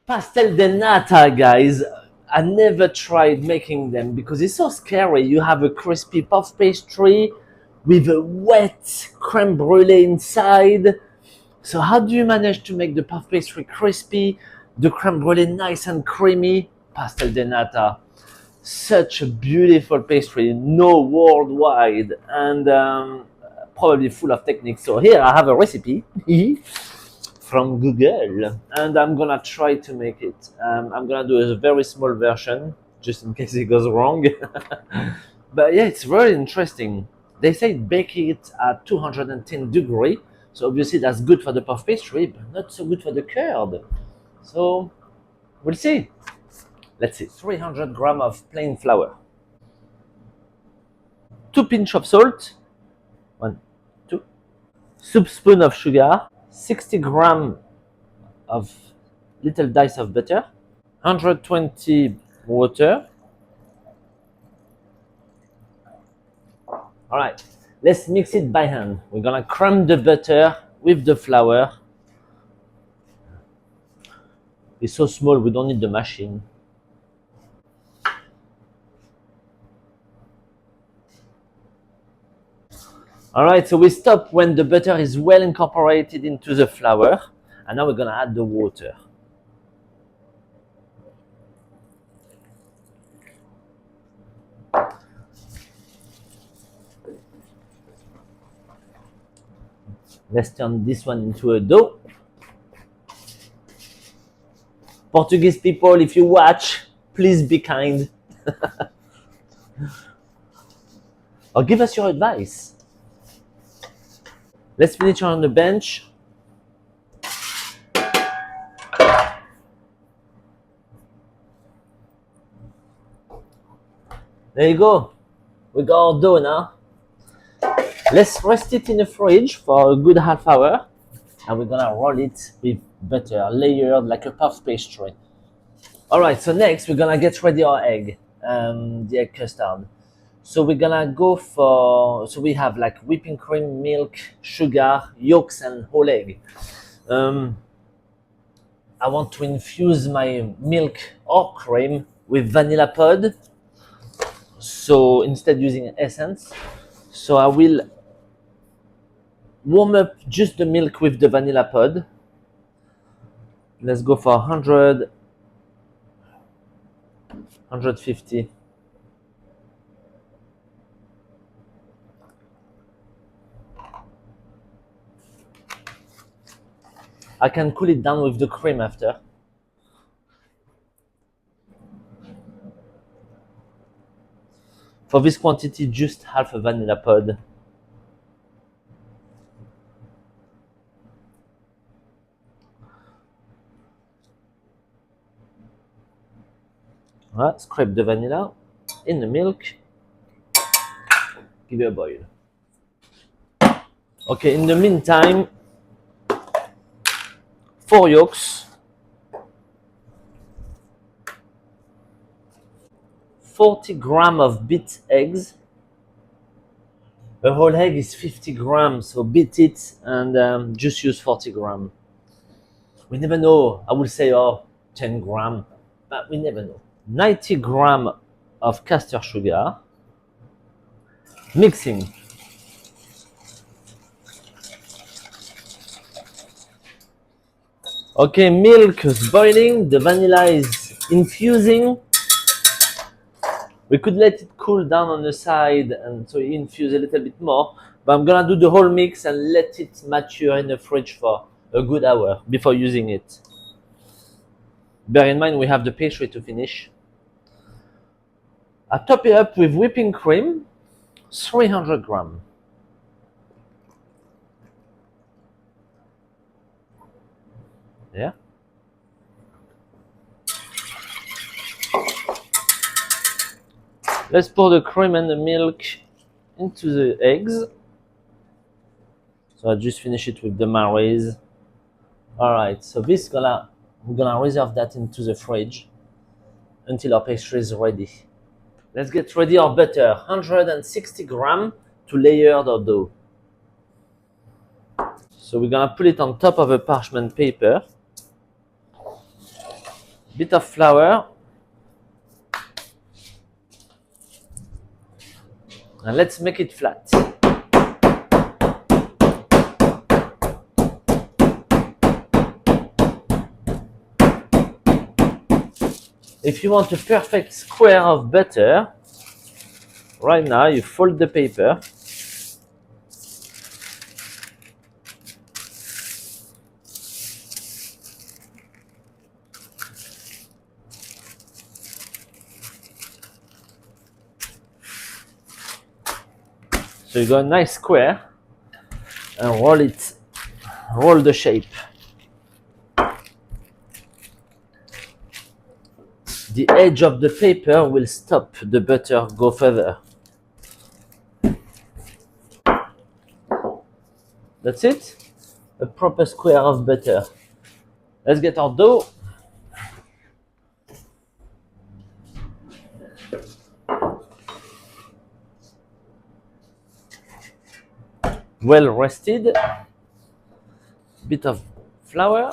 Pastel De Nata, guys. I never tried making them because it's so scary. You have a crispy puff pastry with a wet creme brulee inside. So how do you manage to make the puff pastry crispy, the creme brulee nice and creamy? Pastel De Nata. Such a beautiful pastry, no worldwide, and probably full of techniques. So here I have a recipe from Google, and I'm gonna try to make it. I'm gonna do a very small version, just in case it goes wrong. But yeah, it's very interesting. They say bake it at 210 degree, so obviously that's good for the puff pastry, but not so good for the curd. So we'll see. Let's see, 300 grams of plain flour, 2 pinch of salt, 1, 2, soup spoon of sugar, 60 grams of little dice of butter, 120 water. All right, let's mix it by hand. We're gonna crumb the butter with the flour. It's so small, we don't need the machine. All right, so we stop when the butter is well incorporated into the flour, and now we're gonna add the water. Let's turn this one into a dough. Portuguese people, if you watch, please be kind. Or give us your advice. Let's finish on the bench. There you go. We got our dough now. Let's rest it in the fridge for a good half hour. And we're gonna roll it with butter, layered like a puff pastry. All right, so next we're gonna get ready our egg, the egg custard. So we're gonna go for, so we have like whipping cream, milk, sugar, yolks, and whole egg. I want to infuse my milk or cream with vanilla pod. So instead using essence, so I will warm up just the milk with the vanilla pod. Let's go for 100, 150. I can cool it down with the cream after. For this quantity, just half a vanilla pod. Right, scrape the vanilla in the milk. Give it a boil. Okay, in the meantime, 4 yolks, 40 grams of beat eggs. A whole egg is 50 grams, so beat it and just use 40 grams. We never know. I would say, 10 grams, but we never know. 90 grams of custard sugar. Mixing. Okay, milk is boiling, the vanilla is infusing. We could let it cool down on the side and so infuse a little bit more, but I'm gonna do the whole mix and let it mature in the fridge for a good hour before using it. Bear in mind we have the pastry to finish. I top it up with whipping cream, 300 grams. Yeah. Let's pour the cream and the milk into the eggs. So I just finish it with the marrows. All right, so we're gonna reserve that into the fridge until our pastry is ready. Let's get ready our butter, 160 grams to layer the dough. So we're gonna put it on top of a parchment paper. Bit of flour, and let's make it flat. If you want a perfect square of butter, right now you fold the paper. So you got a nice square and roll the shape. The edge of the paper will stop the butter go further. That's it. A proper square of butter. Let's get our dough. Well rested. Bit of flour.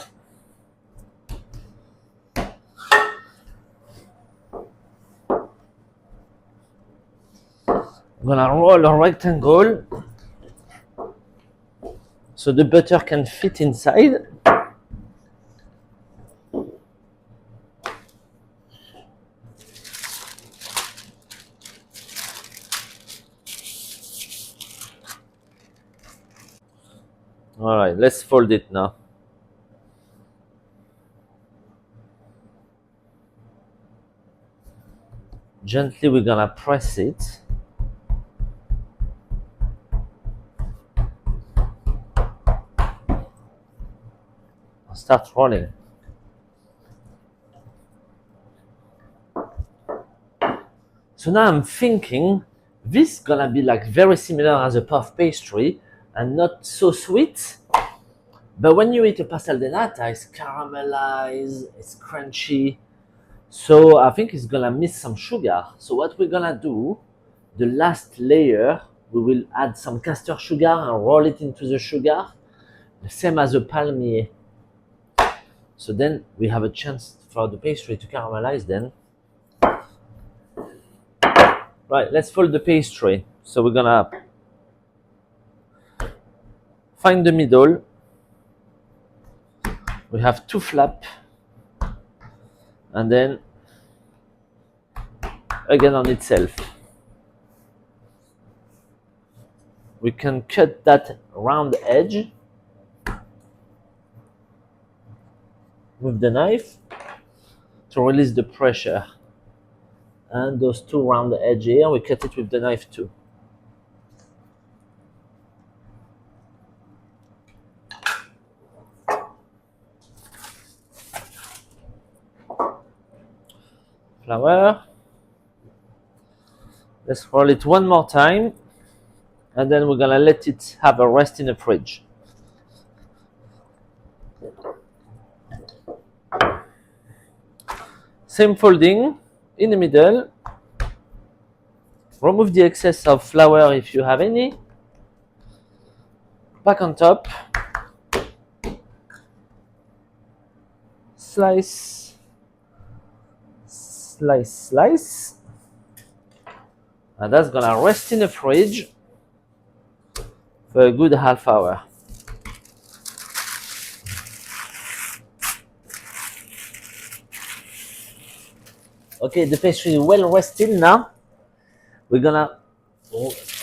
I'm gonna roll a rectangle so the butter can fit inside. All right, let's fold it now. Gently, we're gonna press it. Start rolling. So now I'm thinking this gonna be like very similar as a puff pastry and not so sweet. But when you eat a pastel de nata, it's caramelized, it's crunchy. So I think it's gonna miss some sugar. So what we're gonna do, the last layer, we will add some custard sugar and roll it into the sugar, the same as a palmier. So then we have a chance for the pastry to caramelize then. Right, let's fold the pastry. So we're gonna find the middle. We have two flaps, and then again on itself. We can cut that round edge with the knife to release the pressure. And those two round edge here, we cut it with the knife too. Flour. Let's roll it one more time, and then we're gonna let it have a rest in the fridge. Same folding in the middle. Remove the excess of flour if you have any. Back on top. Slice, slice, slice. And that's gonna rest in the fridge for a good half hour. Okay, the pastry is well rested now. We're gonna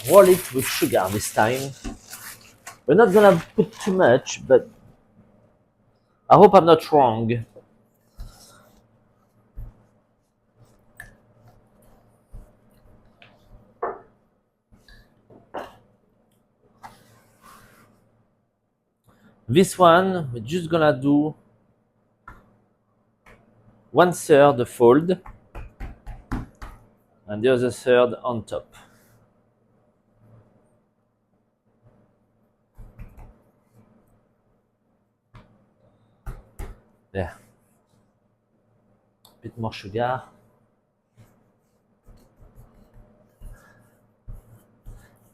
roll it with sugar this time. We're not gonna put too much, but I hope I'm not wrong. This one, we're just gonna do 1/3 fold and the other third on top. There. Bit more sugar.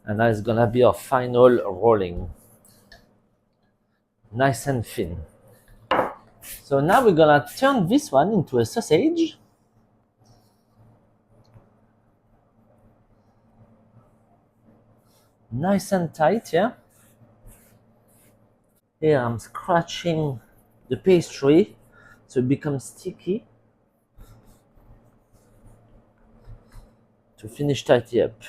And now it's gonna be our final rolling. Nice and thin. So now we're gonna turn this one into a sausage. Nice and tight, yeah? Here I'm scratching the pastry so it becomes sticky to finish tighty up.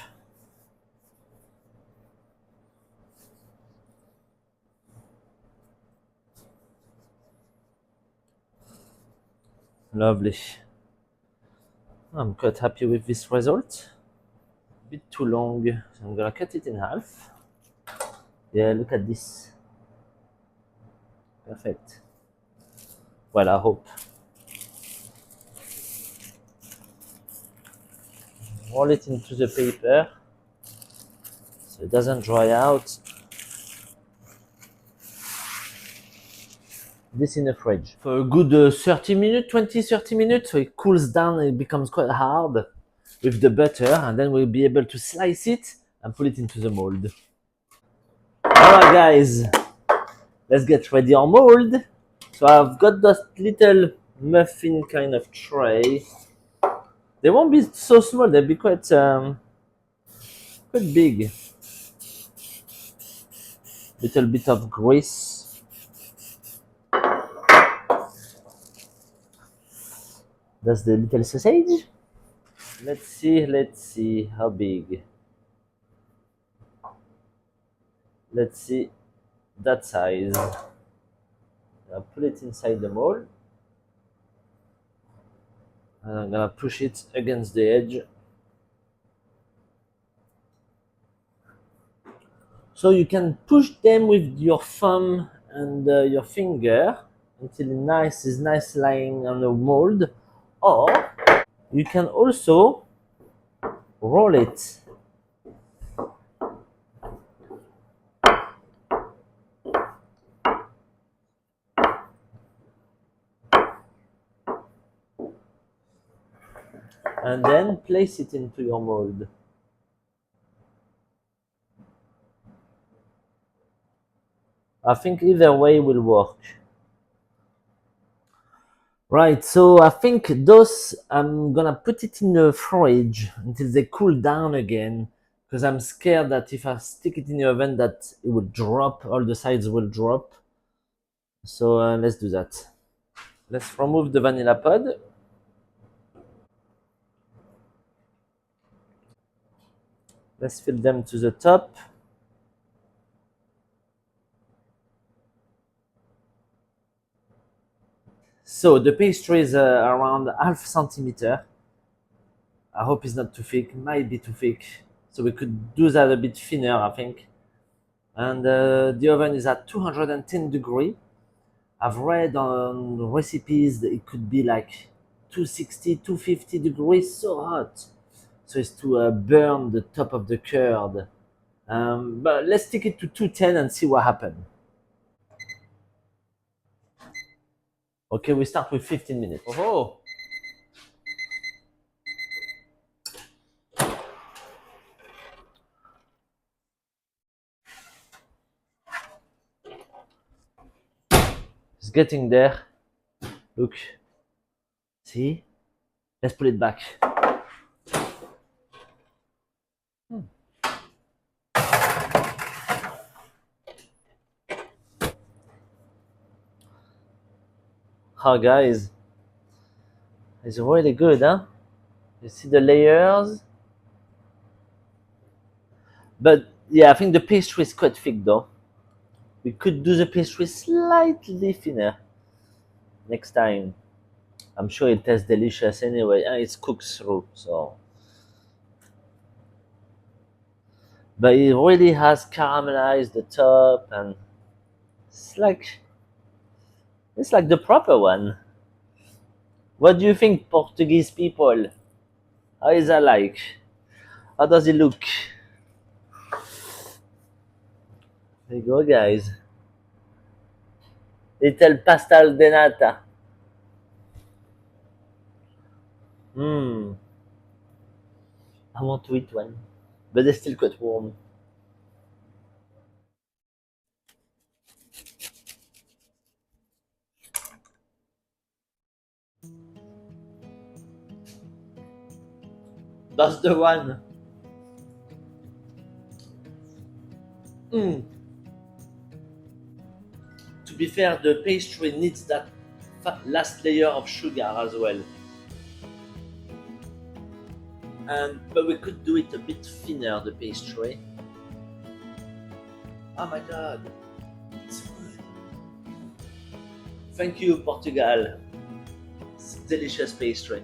Lovely. I'm quite happy with this result. A bit too long, so I'm gonna cut it in half. Yeah, look at this. Perfect. Well, I hope. Roll it into the paper so it doesn't dry out. This in the fridge for a good 30 minutes, 20, 30 minutes, so it cools down and it becomes quite hard with the butter, and then we'll be able to slice it and put it into the mold. Alright guys, let's get ready our mold. So I've got that little muffin kind of tray. They won't be so small, they'll be quite big. Little bit of grease. That's the little sausage. Let's see how big. Let's see that size. I'll put it inside the mold. And I'm gonna push it against the edge. So you can push them with your thumb and your finger until is nice lying on the mold, or you can also roll it. And then place it into your mold. I think either way will work. Right, so I think those I'm gonna put it in the fridge until they cool down again, because I'm scared that if I stick it in the oven that it will drop, all the sides will drop. So let's do that. Let's remove the vanilla pod. Let's fill them to the top. So the pastry is around half centimeter. I hope it's not too thick. Might be too thick. So we could do that a bit thinner, I think. And the oven is at 210 degree. I've read on recipes that it could be like 260, 250 degrees, so hot. So it's to burn the top of the curd. But let's stick it to 210 and see what happens. Okay, we start with 15 minutes. Oh, it's getting there. Look, see? Let's put it back. Oh, guys, it's really good, huh? You see the layers? But yeah, I think the pastry is quite thick though. We could do the pastry slightly thinner next time. I'm sure it tastes delicious anyway, and it's cooked through, so. But it really has caramelized the top, and it's like it's like the proper one. What do you think, Portuguese people? How is that like? How does it look? There you go, guys. Little pastel de nata. Mmm. I want to eat one, but they're still quite warm. That's the one. Mm. To be fair, the pastry needs that last layer of sugar as well. And but we could do it a bit thinner, the pastry. Oh my god, it's good. Thank you, Portugal. It's delicious pastry.